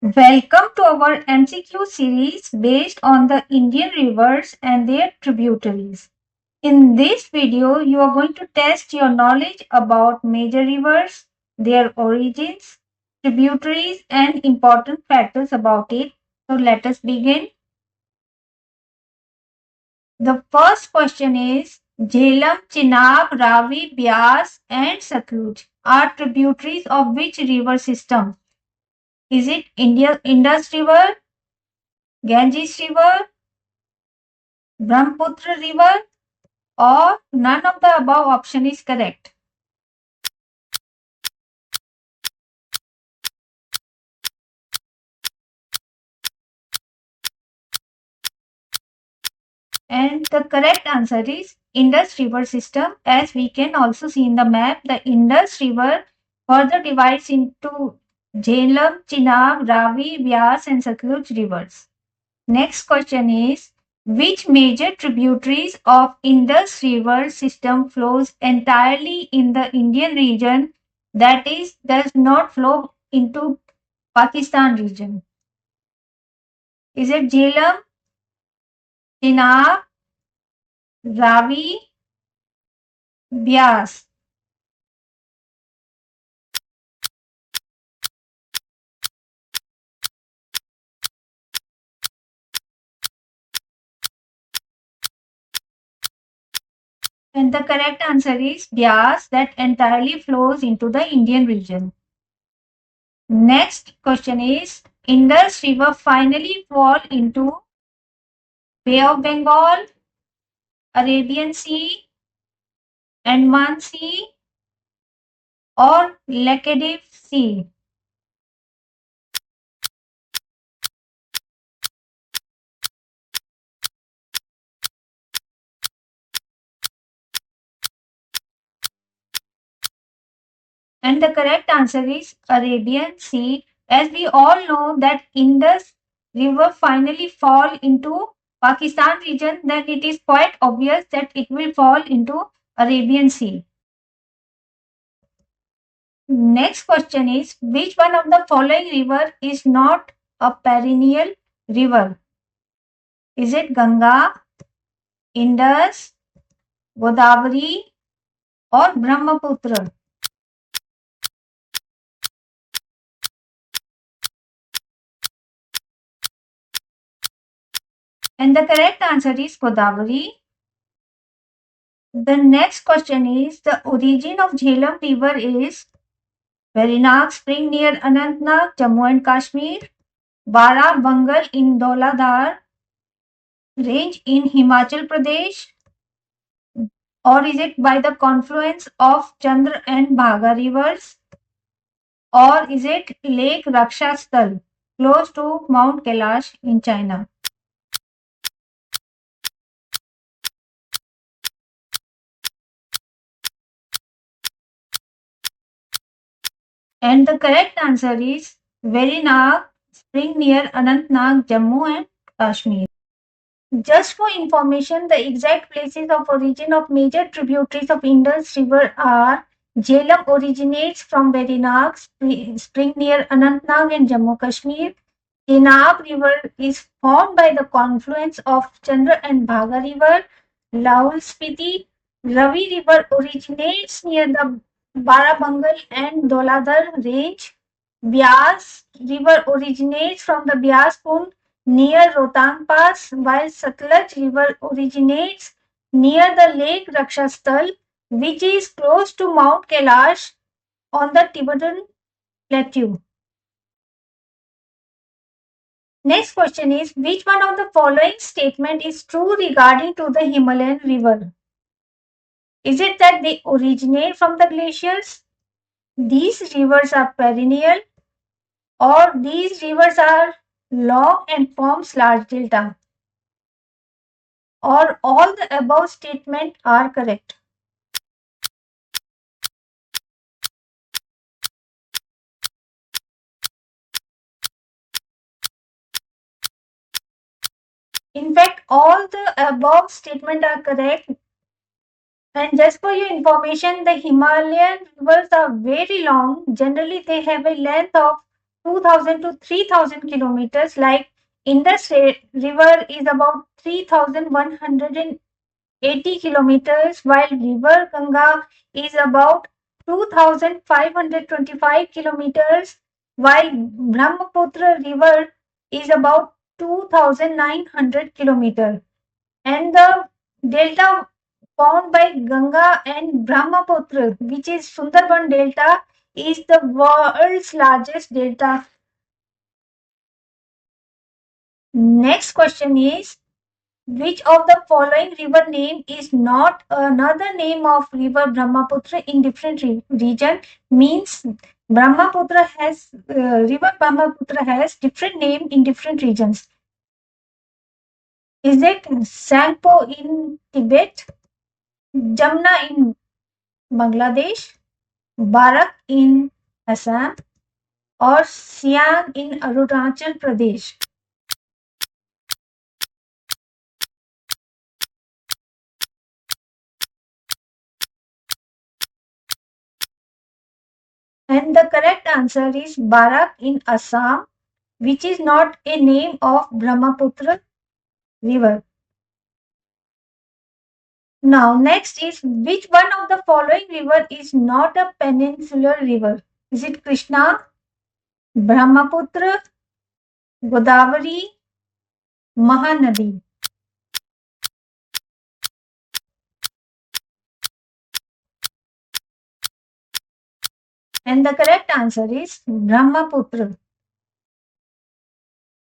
Welcome to our MCQ series based on the Indian rivers and their tributaries. In this video, you are going to test your knowledge about major rivers, their origins, tributaries, and important factors about it. So let us begin. The first question is Jhelum, Chenab, Ravi, Byas, and Satluj are tributaries of which river system? Is it Indus River, Ganges River, Brahmaputra River, or none of the above option is correct? And the correct answer is Indus River system. As we can also see in the map, the Indus River further divides into Jhelum, Chenab, Ravi, Vyas and Satluj rivers. Next question is which major tributaries of Indus River system flows entirely in the Indian region, that is does not flow into Pakistan region? Is it Jhelum, Chenab, Ravi, Byas? And the correct answer is Byas, that entirely flows into the Indian region. Next question is Indus River finally fall into Bay of Bengal, Arabian Sea, Andaman Sea, or Laccadive Sea? And the correct answer is Arabian Sea. As we all know that Indus River finally fall into Pakistan region, then it is quite obvious that it will fall into Arabian Sea. Next question is which one of the following river is not a perennial river? Is it Ganga, Indus, Godavari, or Brahmaputra? And the correct answer is Godavari. The next question is the origin of Jhelum river is Verinag spring near Anantnag, Jammu and Kashmir, Bara Bangal in Dauladhar range in Himachal Pradesh, or is it by the confluence of Chandra and Bhaga rivers, or is it Lake Rakshastal close to Mount Kailash in China? And the correct answer is Verinag spring near Anantnag, Jammu and Kashmir. Just for information, the exact places of origin of major tributaries of Indus River are Jhelum originates from Verinag spring near Anantnag in Jammu Kashmir. Chenab River is formed by the confluence of Chandra and Bhaga River. Laul Spiti Ravi River originates near the Barabangal and Dauladhar range. Byas River originates from the Byas Kund near Rohtang Pass, while Satluj River originates near the Lake Rakshastal, which is close to Mount Kailash on the Tibetan Plateau. Next question is which one of the following statement is true regarding to the Himalayan river? Is it that they originate from the glaciers? These rivers are perennial, or these rivers are long and forms large delta? Or all the above statements are correct? In fact, all the above statements are correct. And just for your information, the Himalayan rivers are very long. Generally, they have a length of 2,000 to 3,000 kilometers, like Indus River is about 3,180 kilometers, while River Ganga is about 2,525 kilometers, while Brahmaputra River is about 2,900 kilometers. And the delta formed by Ganga and Brahmaputra, which is Sundarban Delta, is the world's largest delta. Next question is, which of the following river name is not another name of river Brahmaputra in different region? Means river Brahmaputra has different name in different regions. Is it Sangpo in Tibet, Jamna in Bangladesh, Barak in Assam, or Siang in Arunachal Pradesh? And the correct answer is Barak in Assam, which is not a name of Brahmaputra river. Now, next is, which one of the following river is not a peninsular river? Is it Krishna, Brahmaputra, Godavari, Mahanadi? And the correct answer is Brahmaputra.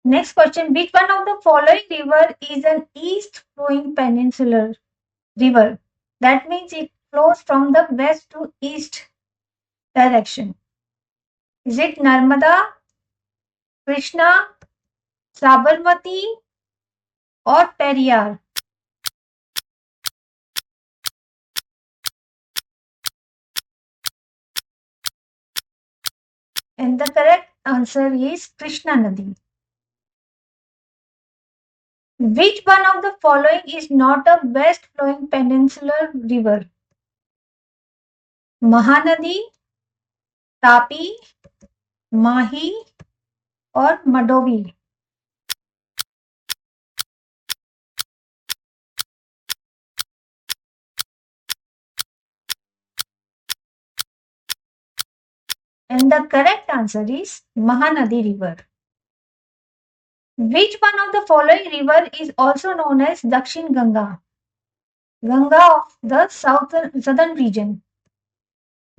Next question, which one of the following river is an east flowing peninsular river? That means it flows from the west to east direction. Is it Narmada, Krishna, Sabarmati, or Periyar? And the correct answer is Krishna Nadi. Which one of the following is not a west flowing peninsular river? Mahanadi, Tapi, Mahi, or Madovi? And the correct answer is Mahanadi River. Which one of the following river is also known as Dakshin Ganga? Ganga of the southern region.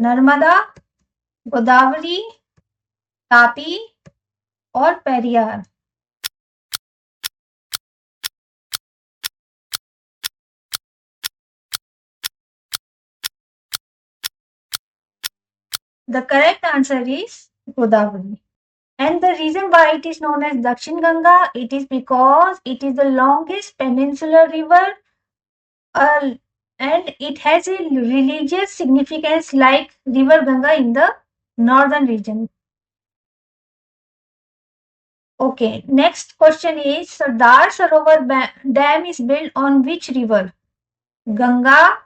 Narmada, Godavari, Tapi, or Periyar? The correct answer is Godavari. And the reason why it is known as Dakshin Ganga, it is because it is the longest peninsular river, uh, and it has a religious significance like River Ganga in the northern region. Okay, next question is, Sardar Sarovar Dam is built on which river? Ganga,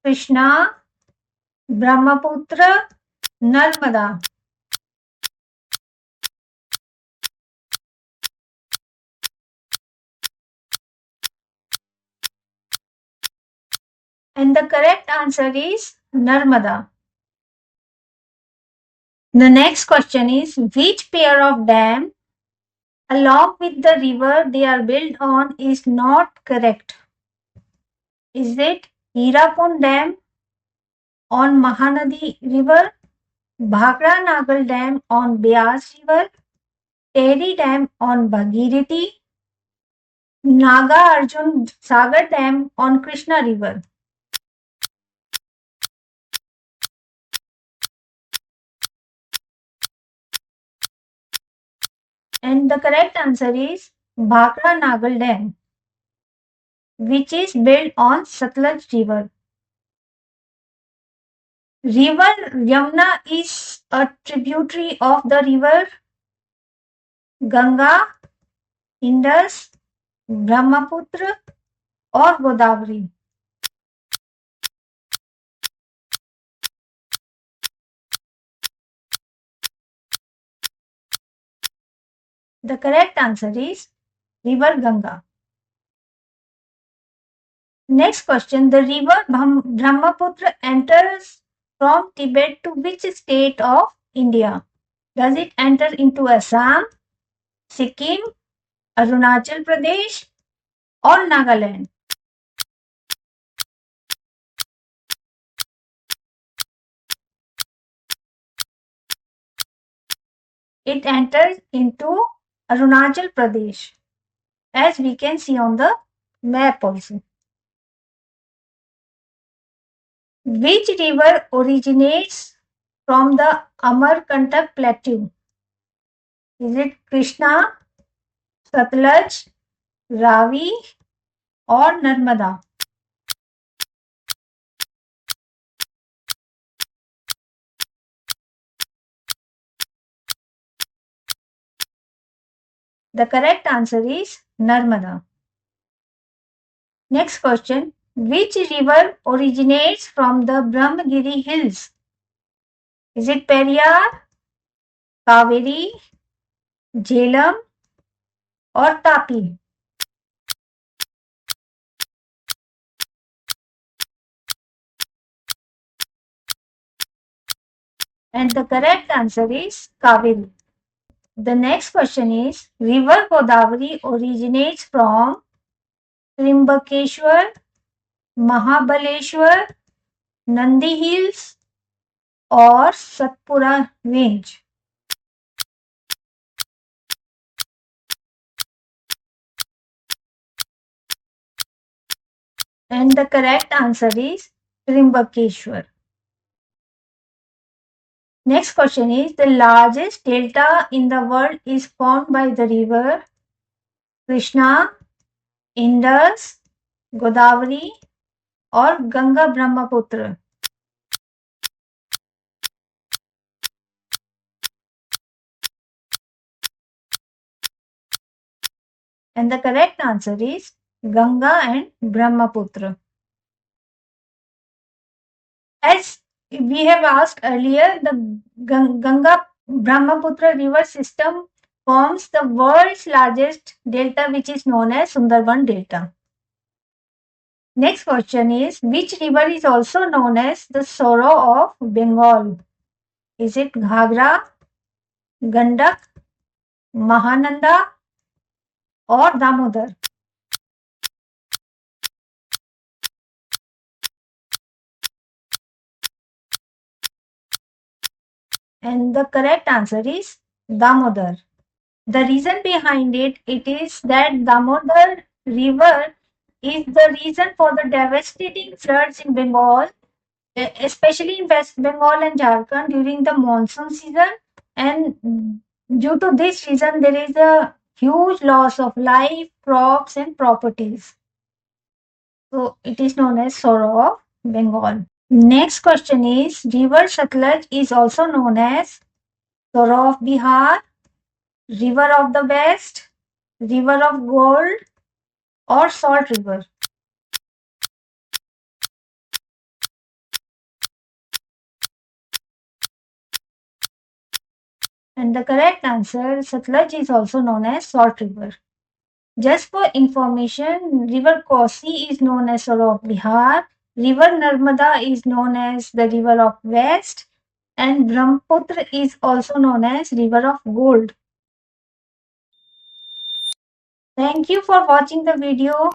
Krishna, Brahmaputra, Narmada? And the correct answer is Narmada. The next question is, which pair of dam along with the river they are built on is not correct? Is it Hirapun Dam on Mahanadi River, Bhakra Nagal Dam on Beas River, Tehri Dam on Bhagirathi, Naga Arjun Sagar Dam on Krishna River? And the correct answer is Bhakra Nagal Dam, which is built on Satluj River. River Yamuna is a tributary of the river Ganga, Indus, Brahmaputra, or Godavari? The correct answer is River Ganga. Next question. The river Brahmaputra enters from Tibet to which state of India? Does it enter into Assam, Sikkim, Arunachal Pradesh, or Nagaland? It enters into Arunachal Pradesh, as we can see on the map also. Which river originates from the Amarkantak Plateau? Is it Krishna, Satluj, Ravi, or Narmada? The correct answer is Narmada. Next question. Which river originates from the Brahmagiri Hills? Is it Periyar, Kaveri, Jhelum, or Tapi? And the correct answer is Kaveri. The next question is, River Godavari originates from Trimbakeshwar, Mahabaleshwar, Nandi Hills, or Satpura Range? And the correct answer is Trimbakeshwar. Next question is, the largest delta in the world is formed by the river Krishna, Indus, Godavari, or Ganga Brahmaputra? And the correct answer is Ganga and Brahmaputra. As we have asked earlier, the Ganga Brahmaputra river system forms the world's largest delta, which is known as Sundarban Delta. Next question is, which river is also known as the sorrow of Bengal? Is it Ghagra, Gandak, Mahananda, or Damodar? And the correct answer is Damodar. The reason behind it is that Damodar river is the reason for the devastating floods in Bengal, especially in West Bengal and Jharkhand during the monsoon season. And due to this reason, there is a huge loss of life, crops, and properties. So it is known as sorrow of Bengal. Next question is, River Satluj is also known as sorrow of Bihar, River of the West, River of Gold, or Salt River? And the correct answer, Satluj is also known as Salt River. Just for information, River Kosi is known as Sorrow of Bihar, River Narmada is known as the River of West, and Brahmaputra is also known as River of Gold. Thank you for watching the video.